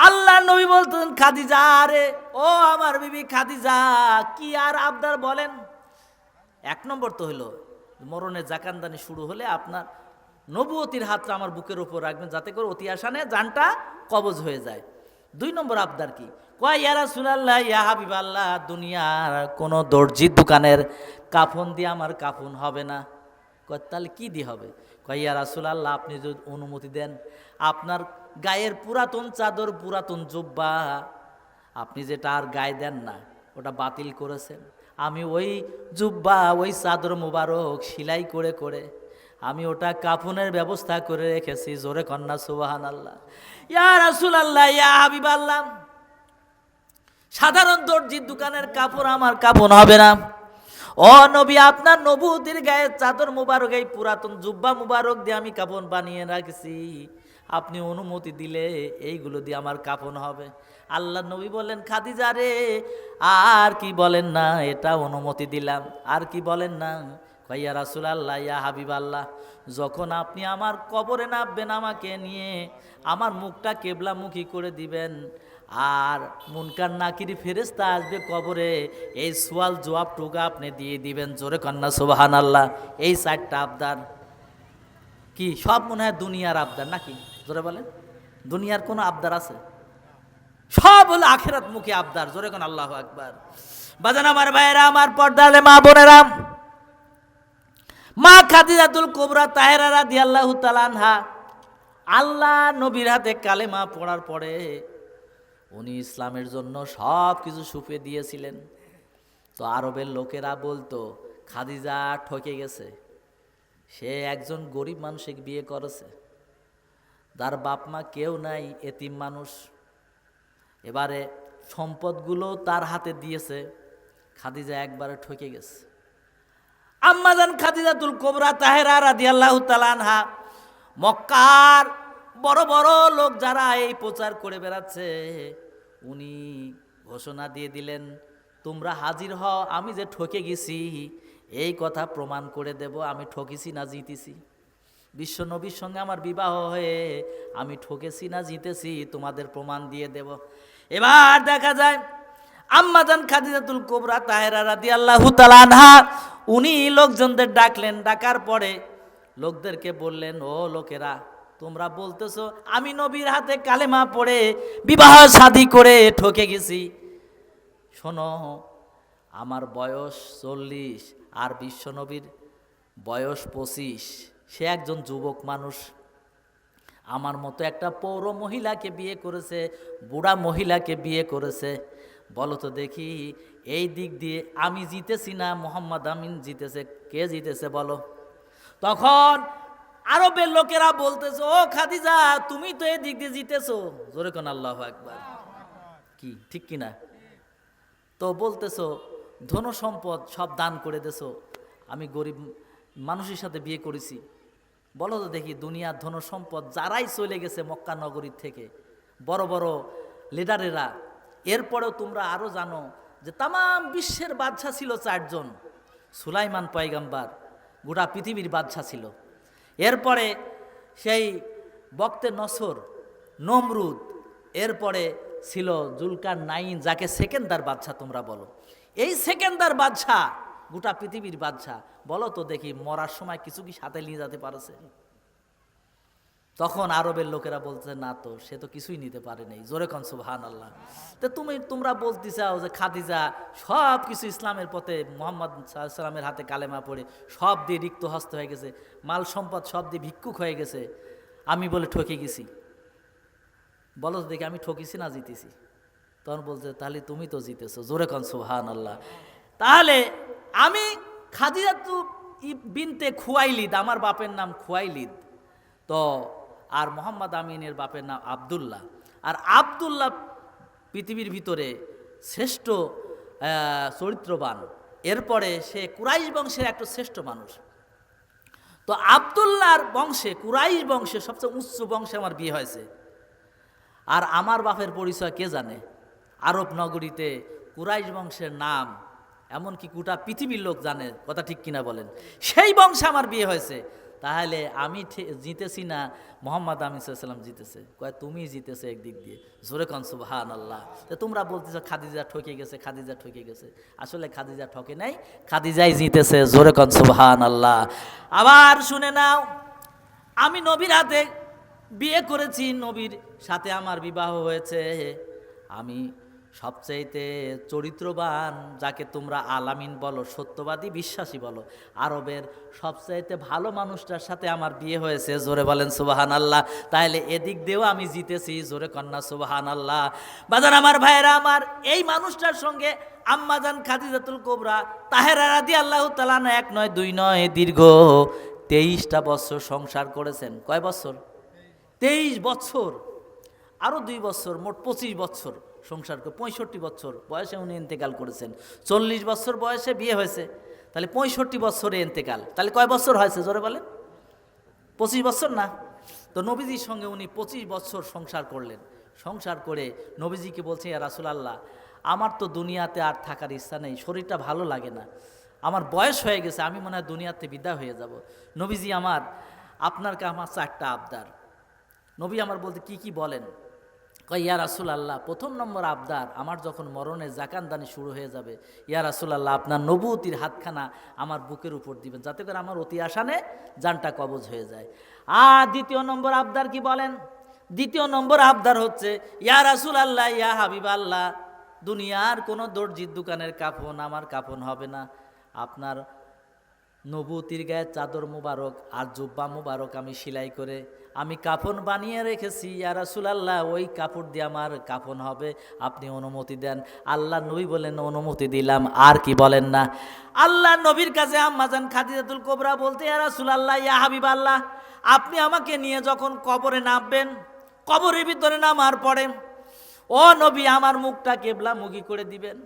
আল্লাহ নবী বলতেন, খাদিজা রে, ও আমার বিবি খাদিজা, কি আর আবদার বলেন? 1 নম্বর তো হলো মরণের জাকানদানি শুরু হলে আপনার নবুয়তির হাতটা আমার বুকের উপর রাখবেন, যাতে করে অতি আসানে জানটা কবজ হয়ে যায়। 2 নম্বর আবদার কি? কয়, ইয়া রাসূলুল্লাহ, ইয়া হাবিবাল্লাহ, দুনিয়ার কোনো দর্জির দোকানের কাফন দিয়ে আমার কাফন হবে না। কয়, তাহলে কি দিয়ে হবে? কয়, ইয়া রাসূলুল্লাহ, আপনি যদি অনুমতি দেন, আপনার গায়ের পুরাতন চাদর, পুরাতন জুব্বা, আপনি যেটা আর গায়ে দেন না, ওটা বাতিল করেছেন, আমি ওই জুব্বা, ওই চাদর মুবারক সেলাই করে করে আমি ওটা কাফনের ব্যবস্থা করে রেখেছি। জোরে কন্যা সুবহানাল্লাহ। ইয়া রাসূলুল্লাহ, ইয়া হাবিবাল্লাহ, সাধারণ দর্জির দোকানের কাপড় আমার কাফন হবে না। ও নবী, আপনার নবুয়তির গায়ের চাদর মুবারক, এই পুরাতন জুব্বা মুবারক দিয়ে আমি কাফন বানিয়ে রাখছি, আপনি অনুমতি দিলে এইগুলো দিয়ে আমার কাফন হবে। আল্লাহ নবী বলেন, খাদিজা রে, আর কি বলেন না? এটা অনুমতি দিলাম, আর কি বলেন না? ইয়া রাসূলুল্লাহ, ইয়া হাবিবাল্লাহ, যখন আপনি আমার কবরে নামবেন, আমাকে নিয়ে আমার মুখটা কেবলামুখী করে দিবেন, আর মুনকার নাকির ফেরেশতা আসবে কবরে, এই সওয়াল জবাব টুকু আপনি দিয়ে দিবেন। জোরে কন্যা সুবহানাল্লাহ। এই 4টা আবদার কি সব মনে হয় দুনিয়ার আবদার নাকি? জোরে বলেন, দুনিয়ার কোনো আবদার আছে? সব হলো আখিরাত মুখী আবদার। জোরে কোন আল্লাহু আকবার। বাজান আমার ভাইয়েরা আমার, পর্দালে মা বোনেরা, মা খাদিজাতুল কোবরা তাহেরা রাদিয়াল্লাহু তাআলা আনহা আল্লাহ নবীর হাতে কালেমা পড়ার পরে উনি ইসলামের জন্য সব কিছু সুপে দিয়েছিলেন। তো আরবের লোকেরা বলতো, খাদিজা ঠকে গেছে, সে একজন গরিব মানুষকে বিয়ে করেছে, তার বাপ মা কেউ নাই, এতিম মানুষ। এবারে সম্পদগুলো তার হাতে দিয়েছে, খাদিজা একবারে ঠকে গেছে। আম্মাজান খাদিজাতুল কুবরা তাহেরা রাদিয়াল্লাহু তাআলা আনহা, মক্কার বড় বড় লোক যারা এই প্রচার করে বেড়াচ্ছে, উনি ঘোষণা দিয়ে দিলেন, তোমরা হাজির হও, আমি যে ঠকে গেছি এই কথা প্রমাণ করে দেব, আমি ঠকেছি না জিতেছি। বিশ্ব নবীর সঙ্গে আমার বিবাহ হয়ে আমি ঠকেছি না জিতেছি তোমাদের প্রমাণ দিয়ে দেব। এবার দেখা যায় আম্মাজান খাদিজাতুল কুবরা তাহেরা রাদিয়াল্লাহু তাআলা আনহা উনি লোকজনদের ডাকলেন, ডাকার পরে লোকদেরকে বললেন, ও লোকেরা, তোমরা বলতেছো আমি নবীর হাতে কালেমা পড়ে বিবাহ শাদী করে ঠকে গেছি। শোনো, আমার বয়স 40 আর বিশ্ব নবীর বয়স 25। সে একজন যুবক মানুষ, আমার মতো একটা পৌর মহিলাকে বিয়ে করেছে, বুড়া মহিলাকে বিয়ে করেছে। বলো তো দেখি, এই দিক দিয়ে আমি জিতেছি না মোহাম্মদ আমিন জিতেছে? কে জিতেছে বলো? তখন আরবের লোকেরা বলতেছে, ও খাদিজা, তুমি তো এই দিক দিয়ে জিতেছো। জোরে কোন আল্লাহু আকবার। কি ঠিক কিনা? তো বলতেছো ধন সম্পদ সব দান করে দেছো, আমি গরিব মানুষের সাথে বিয়ে করেছি। বলো তো দেখি, দুনিয়ার ধন সম্পদ যারাই চলে গেছে মক্কা নগরীর থেকে, বড় বড় লিডারেরা, এরপরেও তোমরা আরও জানো যে তাম বিশ্বের বাদশা ছিল 4 জন। সুলাইমান পয়গম্বর গোটা পৃথিবীর বাদশা ছিল। এরপরে সেই বক্তে নসর, নমরুদ, এরপরে ছিল জুলকার নাইন, যাকে সেকেন্দার বাদশা তোমরা বলো। এই সেকেন্দার বাদশা গোটা পৃথিবীর বাদশা। বলো তো দেখি, মরার সময় কিছু কি সাথে নিয়ে যেতে পারছে? তখন আরবের লোকেরা বলছে, না তো, সে তো কিছুই নিতে পারে নাই। জোরে কন সুবহানাল্লাহ। তো তোমরা বলতে চাও যে খাদিজা সব কিছু ইসলামের পথে মুহাম্মদ সাল্লাল্লাহু আলাইহি সাল্লামের হাতে কালেমা পড়ে সব দিয়ে রিক্ত হস্ত হয়ে গেছে, মাল সম্পদ সব দিয়ে ভিক্ষুক হয়ে গেছে, আমি বলে ঠকে গেছি। বলো তো দেখি, আমি ঠকেছি না জিতেছি? তখন বলছে, তাহলে তুমি তো জিতেছো। জোরে কন সুবহানাল্লাহ। তাহলে আমি খাদিজাতু বিনতে খুয়াইলিদ, আমার বাপের নাম খুয়াইলিদ, তো আর মোহাম্মদ আমিনের বাপের নাম আব্দুল্লাহ। আর আব্দুল্লাহ পৃথিবীর ভিতরে শ্রেষ্ঠ চরিত্রবান, এরপরে সে কুরাইশ বংশের একটা শ্রেষ্ঠ মানুষ। তো আব্দুল্লাহর বংশে, কুরাইশ বংশে সবচেয়ে উচ্চ বংশে আমার বিয়ে হয়েছে। আর আমার বাপের পরিচয় কে জানে? আরব নগরীতে কুরাইশ বংশের নাম এমনকি গোটা পৃথিবীর লোক জানে, কথা ঠিক কিনা বলেন? সেই বংশে আমার বিয়ে হয়েছে। তাহলে আমি জিতেছি না মোহাম্মদ আমিন সাল্লাল্লাহু আলাইহি সাল্লাম জিতেছে? কয় তুমি জিতেছে একদিক দিয়ে। জোরে কন সুবহানাল্লাহ। তো তোমরা বলতেছো খাদিজা ঠকে গেছে, খাদিজা ঠকে গেছে। আসলে খাদিজা ঠকে নাই, খাদিজাই জিতেছে। জোরে কন সুবহানাল্লাহ। আবার শুনে নাও, আমি নবীর হাতে বিয়ে করেছি, নবীর সাথে আমার বিবাহ হয়েছে। আমি সবচাইতে চরিত্রবান, যাকে তোমরা আলামিন বলো, সত্যবাদী বিশ্বাসী বলো, আরবের সবচাইতে ভালো মানুষটার সাথে আমার বিয়ে হয়েছে। জোরে বলেন সুবহানাল্লাহ। তাহলে এদিক দিয়েও আমি জিতেছি। জোরে কন্যা সুবহানাল্লাহ। বাজার আমার ভাইয়েরা, আমার এই মানুষটার সঙ্গে আম্মাজান খাদিজাতুল কুবরা তাহেরা রাদিয়াল্লাহু তাআলা আনহা 1 নয় 2 নয় দীর্ঘ 23টা বছর সংসার করেছেন। কয় বছর? 23 বছর। আরও 2 বছর, মোট 25 বছর সংসার করে 65 বছর বয়সে উনি ইন্তেকাল করেছেন। 40 বছর বয়সে বিয়ে হয়েছে, তাহলে 65 বছরে ইন্তেকাল। তাহলে কয় বছর হয়েছে জোরে বলেন? 25 বছর না? তো নবীজির সঙ্গে উনি 25 বছর সংসার করলেন। সংসার করে নবীজিকে বলছে, ইয়া রাসূলুল্লাহ, আমার তো দুনিয়াতে আর থাকার ইচ্ছা নেই, শরীরটা ভালো লাগে না, আমার বয়স হয়ে গেছে, আমি মনে হয় দুনিয়াতে বিদায় হয়ে যাব। নবীজি আমার, আপনার কাছে আমার 4টা আবদার। নবী আমার বলতে, কি কি বলেন? কয়, ইয়া রাসূলুল্লাহ, 1 নম্বর আবদার, আমার যখন মরণে জাকানদানি শুরু হয়ে যাবে, ইয়া রাসূলুল্লাহ, আপনার নবুয়তির হাতখানা আমার বুকের উপর দিবেন, যাতে করে আমার অতি আসানে জানটা কবজ হয়ে যায়। আর 2 নম্বর আবদার কি বলেন? 2 নম্বর আবদার হচ্ছে, ইয়া রাসূলুল্লাহ, ইয়া হাবিবাল্লাহ, দুনিয়ার কোনো দর্জির দোকানের কাফন আমার কাফন হবে না, আপনার নবুতির গায়ে চাদর মুবারক আর জুব্বা মুবারক আমি সেলাই করে আমি কাফন বানিয়ে রেখেছি, ইয়া রাসূলুল্লাহ, ওই কাপড় দিয়ে আমার কাফন হবে, আপনি অনুমতি দেন। আল্লাহ নবী বলেন, অনুমতি দিলাম। আর কি বলেন না? আল্লাহ নবীর কাছে আম্মাজান খাদিজাতুল কুবরা বলতে, ইয়া রাসূলুল্লাহ, ইয়া হাবিবাল্লাহ, আপনি আমাকে নিয়ে যখন কবরে নামবেন, কবরের ভিতরে নামার পরে ও নবী, আমার মুখটা কেবলামুখী করে দিবেন।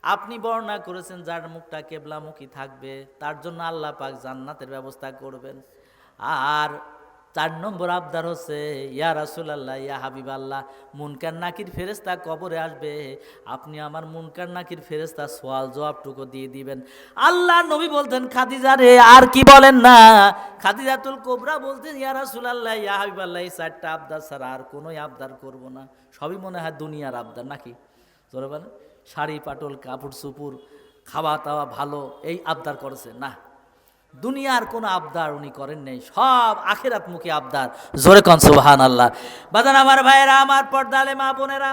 আপনি বর্ণনা করেছেন যার মুখটা কেবলামুখী থাকবে তার জন্য আল্লাহ পাক জান্নাতের ব্যবস্থা করবেন। আর 4 নম্বর আবদার হচ্ছে, ইয়া রাসূলুল্লাহ, ইয়া হাবিবাল্লাহ, মুনকার নাকির ফেরেশতা কবরে আসবে, আপনি আমার মুনকার নাকির ফেরেশতা সওয়াল জবাবটুকু দিয়ে দিবেন। আল্লাহ নবী বলতেন, খাদিজা রে আর কি বলেন না? খাদিজাতুল কুবরা বলতেন, ইয়া রাসূলুল্লাহ, ইয়া হাবিবাল্লাহ, এই 4টা আবদার ছাড়া আর কোনোই আবদার করব না। সবই মনে হয় দুনিয়ার আবদার নাকি? জোরে বলেন। শাড়ি পাটল কাপড় চুপুর খাওয়া দাওয়া ভালো, এই আবদার করেছে না। দুনিয়ার কোনো আবদার উনি করেন নেই, সব আখিরাতমুখী আবদার। জোরে কোন সুবহানাল্লাহ। বাজান আমার ভাইয়েরা, আমার পর্দালে মা বোনেরা,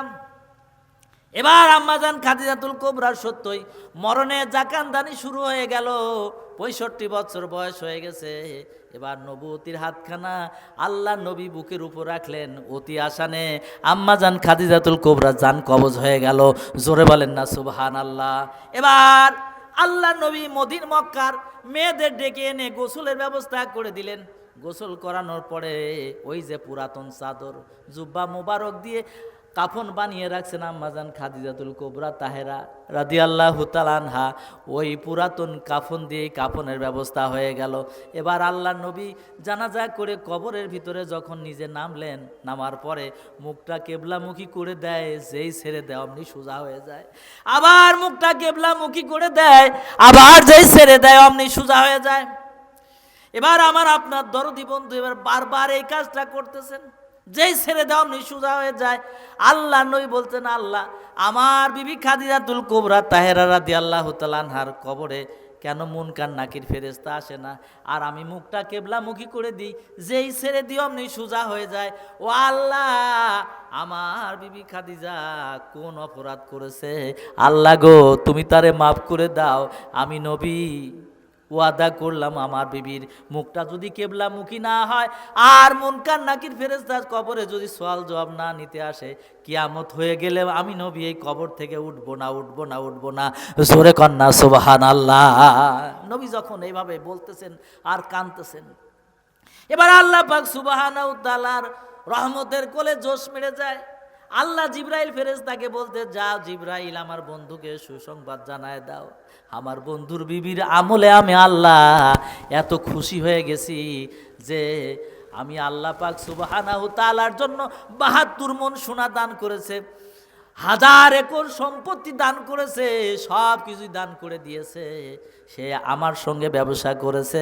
এবার আম্মাজান খাদিজাতুল কুবরার সত্যই মরণের জাকানদানি শুরু হয়ে গেল। 65 বছর বয়স হয়ে গেছে। এবার নবুয়তির হাতখানা আল্লাহ নবী বুকের উপর রাখলেন। অতি আসানে আম্মাজান খাদিজাতুল কুবরা জান কবজ হয়ে গেল। জোরে বলেন না সুবহানাল্লাহ। এবার আল্লাহ নবী মক্কার মেয়েদের ডেকে এনে গোসলের ব্যবস্থা করে দিলেন। গোসল করানোর পরে ওই যে পুরাতন চাদর জুব্বা মোবারক দিয়ে কাফন বানিয়ে রাখছেন আম্মাজান খাদিজাতুল কুবরা তাহেরা রাদিয়াল্লাহু তাআলা আনহা, ওই পুরাতন কাফন দিয়ে কাফনের ব্যবস্থা হয়ে গেল। এবার আল্লাহ নবী জানাজা করে কবরের ভিতরে যখন নিজে নামলেন, নামার পরে মুখটা কেবলামুখী করে দেয়, যেই ছেড়ে দেয় অমনি সোজা হয়ে যায়। আবার মুখটা কেবলামুখী করে দেয়, আবার যেই ছেড়ে দেয় অমনি সোজা হয়ে যায়। এবার আমার আপনার দরদি বন্ধু এবার বারবার এই কাজটা করতেছেন, যেই ছেড়ে দাও অমনি সোজা হয়ে যায়। আল্লাহ নবী বলতেন, আল্লাহ আমার বিবি খাদিজাতুল কুবরা তাহেরা রাদিয়াল্লাহু তাআলা আনহার কবরে কেন মুনকার নাকির ফেরেশতা আসে না? আর আমি মুখটা কেবলামুখী করে দিই, যেই ছেড়ে দিও অমনি সোজা হয়ে যায়। ও আল্লাহ, আমার বিবি খাদিজা কোন অপরাধ করেছে? আল্লাহ গো, তুমি তারে মাফ করে দাও। আমি নবী ওয়াদা করলাম আমার বিবির মুখটা যদি কেবলামুখী না হয় আর মুনকার নাকির ফেরেশতা কবরে যদি সওয়াল জবাব না নিতে আসে, কিয়ামত হয়ে গেলে আমি নবী এই কবর থেকে উঠবো না। জোরে কন্না সুবহানাল্লাহ। নবী যখন এইভাবে বলতেছেন আর কাঁদতেছেন, এবার আল্লাহ পাক সুবহানাহু তাআলার রহমতের কোলে জোশ মেরে যায়। আল্লাহ জিবরাইল ফেরেশতাকে বলতে, যাও জিবরাইল, আমার বন্ধুকে সুসংবাদ জানায় দাও, আমার বন্ধুর বিবির আমলে আমি আল্লাহ এত খুশি হয়ে গেছি যে আমি আল্লাহ পাক সুবহানাহু তাআলার জন্য 72 মণ সোনা দান করেছে, 1000 একর সম্পত্তি দান করেছে, সব কিছুই দান করে দিয়েছে। সে আমার সঙ্গে ব্যবসা করেছে,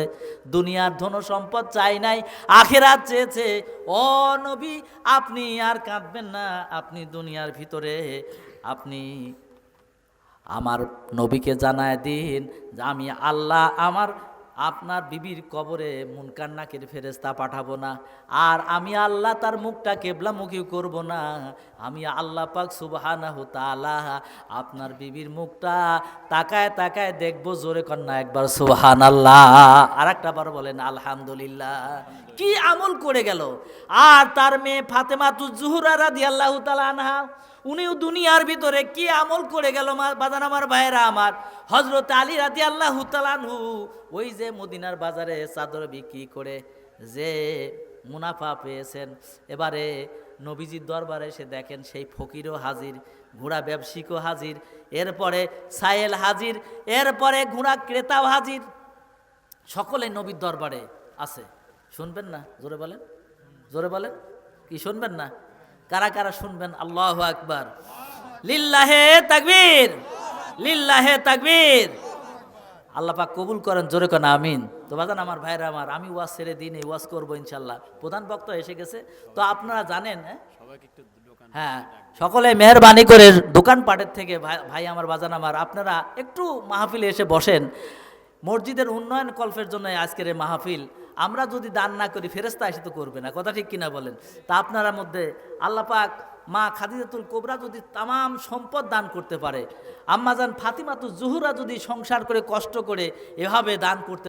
দুনিয়ার ধন সম্পদ চাই নাই, আখিরাত চেয়েছে। ও নবী, আপনি আর কাঁদবেন না, আপনি দুনিয়ার ভিতরে আপনি আমার নবীকে জানায় দিন যে আমি আল্লাহ আপনার বিবির কবরে মুনকার নাকির ফেরেশতা পাঠাবো না, আর আমি আল্লাহ তার মুখটা কেবলামুখী করব না। আমি আল্লাহ পাক সুবহানাহু তাআলা আপনার বিবির মুখটা তাকায় তাকায় দেখবো। জোরে কন্যা একবার সুবহানাল্লাহ, আর একটা বার বলেন আলহামদুলিল্লাহ। কি আমল করে গেল! আর তার মেয়ে ফাতেমাতুজ জুহরা রাদিয়াল্লাহু তাআলা আনহা, উনিও দুনিয়ার ভিতরে কি আমল করে গেল বাজান আমার ভাইয়েরা আমার। হযরত আলী রাদিয়াল্লাহু তাআলা আনহু ওই যে মদিনার বাজারে চাদর বিক্রি করে যে মুনাফা পেয়েছেন, এবারে নবীজির দরবারে এসে দেখেন সেই ফকিরও হাজির, ঘোড়া ব্যবসায়িকও হাজির, এরপরে সায়েল হাজির, এরপরে ঘোড়া ক্রেতাও হাজির, সকলে নবীর দরবারে আছে। শুনবেন না? জোরে বলেন, জোরে বলেন, কি শুনবেন না? কারা কারা শুনবেন? আল্লাহু আকবার, লিল্লাহে তাকবীর, লিল্লাহে তাকবীর। আল্লাহ পাক কবুল করেন, জোরে কোন আমিন। তো বাজান আমার ভাইরা আমার, আমি ওয়াজ ছেড়ে দিই নেই, ওয়াজ করবো ইনশাল্লাহ। প্রধান বক্তা এসে গেছে, তো আপনারা জানেন, হ্যাঁ সকলে মেহরবানি করে দোকানপাটের থেকে ভাই আমার বাজান আমার, আপনারা একটু মাহফিলে এসে বসেন। মসজিদের উন্নয়ন কল্পের জন্য আজকের এই মাহফিল। আমরা যদি দান না করি ফেরেশতা এসে তো করবে না, কথা ঠিক কিনা বলেন? তা আপনারা মধ্যে আল্লাহ পাক মা খাদিজাতুল কুবরা যদি তামাম সম্পদ দান করতে পারে, আম্মাজান ফাতিমাতুজ জুহরা যদি সংসার করে কষ্ট করে এভাবে দান করতে